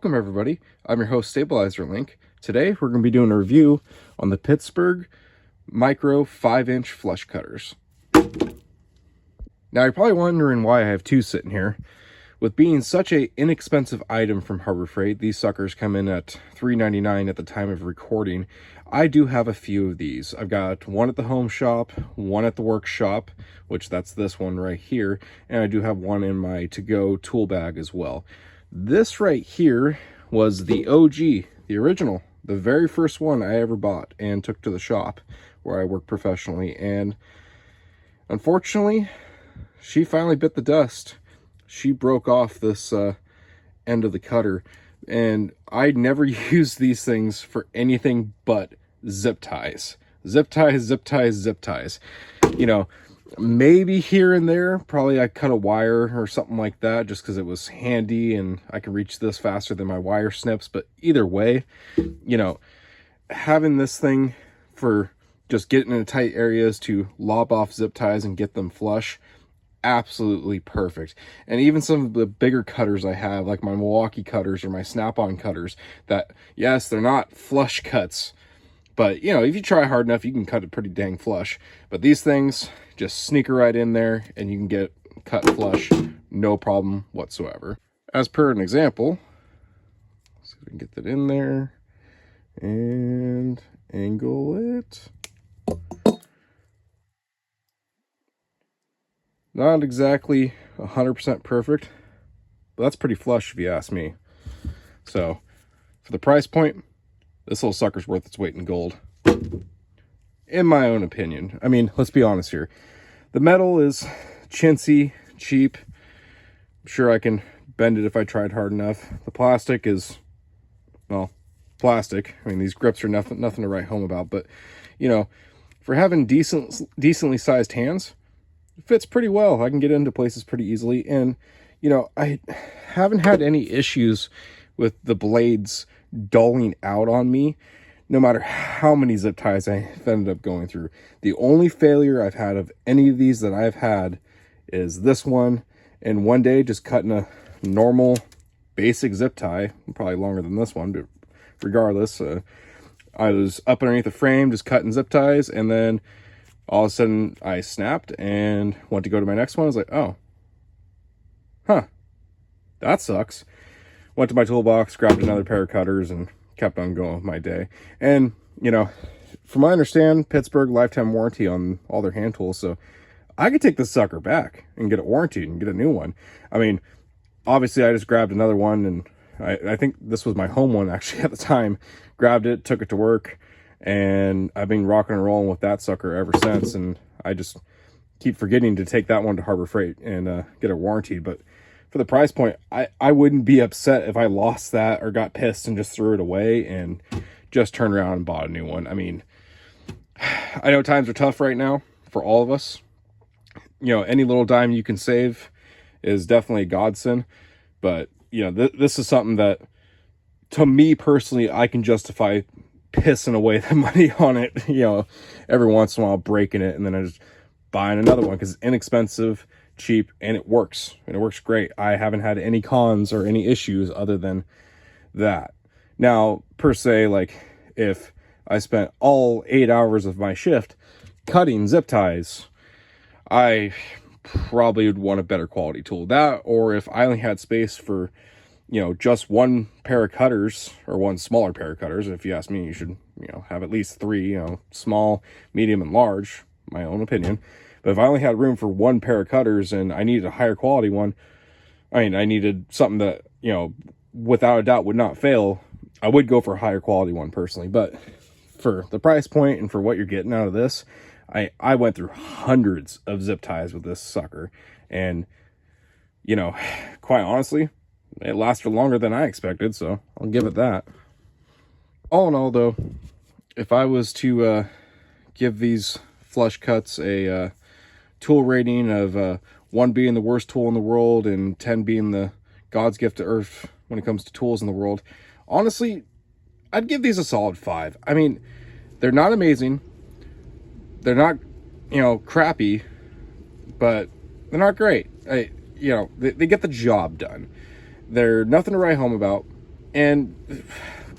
Welcome everybody, I'm your host Stabilizer Link. Today we're going to be doing a review on the Pittsburgh Micro 5-inch flush cutters. Now you're probably wondering why I have two sitting here. With being such an inexpensive item from Harbor Freight, these suckers come in at $3.99 at the time of recording. I do have a few of these. I've got one at the home shop, one at the workshop, which that's this one right here, and I do have one in my to-go tool bag as well. This right here was the OG, the original, the very first one I ever bought and took to the shop where I work professionally, and unfortunately, she finally bit the dust. She broke off this end of the cutter, and I never used these things for anything but zip ties. Zip ties, zip ties, zip ties. You know, maybe here and there, probably I cut a wire or something like that just because it was handy and I could reach this faster than my wire snips. But either way, you know, having this thing for just getting in tight areas to lob off zip ties and get them flush, absolutely perfect. And even some of the bigger cutters I have, like my Milwaukee cutters or my snap-on cutters, that yes, they're not flush cuts, but you know, if you try hard enough, you can cut it pretty dang flush. But these things just sneak right in there and you can get cut flush, no problem whatsoever. As per an example, let's see if we can get that in there and angle it. Not exactly 100% perfect, but that's pretty flush if you ask me. So for the price point, this little sucker's worth its weight in gold, in my own opinion. I mean, let's be honest here. The metal is chintzy, cheap. I'm sure I can bend it if I tried hard enough. The plastic is, well, plastic. I mean, these grips are nothing to write home about, but you know, for having decently sized hands, it fits pretty well. I can get into places pretty easily, and you know, I haven't had any issues with the blades dulling out on me, no matter how many zip ties I've ended up going through. The only failure I've had of any of these that I've had is this one, and one day just cutting a normal basic zip tie, probably longer than this one, but regardless, I was up underneath the frame just cutting zip ties, and then all of a sudden I snapped and went to go to my next one. I was like, oh, that sucks. Went to my toolbox, grabbed another pair of cutters, and kept on going with my day. And, you know, from what I understand, Pittsburgh lifetime warranty on all their hand tools, so I could take this sucker back and get it warranted and get a new one. I mean, obviously I just grabbed another one, and I think this was my home one actually at the time. Grabbed it, took it to work, and I've been rocking and rolling with that sucker ever since. And I just keep forgetting to take that one to Harbor Freight and get it warranted. But for the price point, I wouldn't be upset if I lost that or got pissed and just threw it away and just turned around and bought a new one. I mean, I know times are tough right now for all of us. You know, any little dime you can save is definitely a godsend. But, you know, this is something that, to me personally, I can justify pissing away the money on it, you know, every once in a while, breaking it, and then I just buying another one because it's inexpensive, cheap, and it works. And it works great. I haven't had any cons or any issues other than that. Now, per se, like, if I spent all 8 hours of my shift cutting zip ties, I probably would want a better quality tool. That, or if I only had space for, you know, just one pair of cutters, or one smaller pair of cutters. If you ask me, you should, you know, have at least three, you know, small, medium, and large, my own opinion. But if I only had room for one pair of cutters and I needed a higher quality one, I mean, I needed something that, you know, without a doubt would not fail, I would go for a higher quality one personally. But for the price point and for what you're getting out of this, I went through hundreds of zip ties with this sucker. And, you know, quite honestly, it lasted longer than I expected, so I'll give it that. All in all, though, if I was to give these flush cuts a tool rating of 1 being the worst tool in the world and 10 being the God's gift to earth when it comes to tools in the world, honestly, I'd give these a solid 5. I mean, they're not amazing. They're not, you know, crappy, but they're not great. You know, they get the job done. They're nothing to write home about. And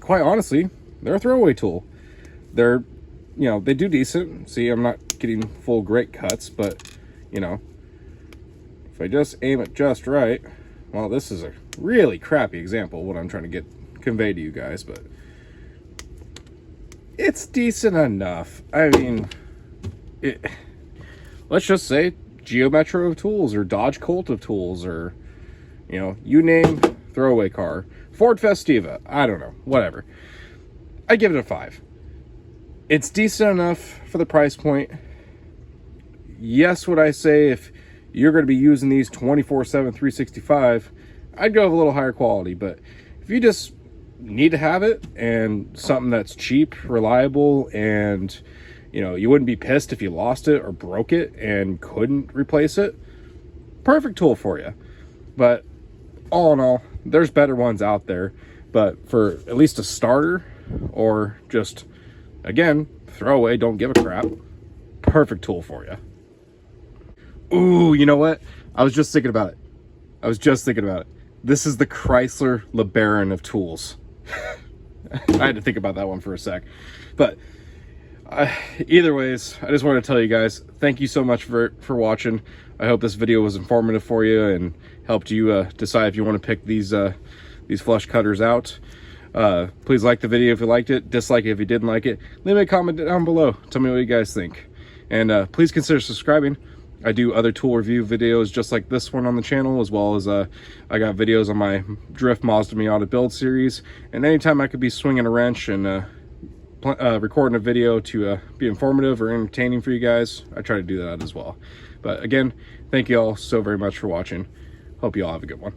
quite honestly, they're a throwaway tool. They're, you know, they do decent. See, I'm not getting full great cuts, but, you know, if I just aim it just right, well, this is a really crappy example of what I'm trying to convey to you guys, but it's decent enough. I mean, let's just say Geo Metro of tools, or Dodge Colt of tools, or, you know, you name throwaway car. Ford Festiva, I don't know, whatever. I give it a 5. It's decent enough for the price point. Yes, would I say if you're going to be using these 24/7, 365, I'd go with a little higher quality. But if you just need to have it, and something that's cheap, reliable, and, you know, you wouldn't be pissed if you lost it or broke it and couldn't replace it, perfect tool for you. But all in all, there's better ones out there. But for at least a starter, or just, again, throwaway, don't give a crap, perfect tool for you. Ooh, you know what? I was just thinking about it. This is the Chrysler LeBaron of tools. I had to think about that one for a sec. But either ways, I just want to tell you guys, thank you so much for watching. I hope this video was informative for you and helped you decide if you want to pick these flush cutters out. Please like the video if you liked it, dislike it if you didn't like it. Leave me a comment down below. Tell me what you guys think. And please consider subscribing. I do other tool review videos just like this one on the channel, as well as I got videos on my Drift Mazda Miata build series. And anytime I could be swinging a wrench and recording a video to be informative or entertaining for you guys, I try to do that as well. But again, thank you all so very much for watching. Hope you all have a good one.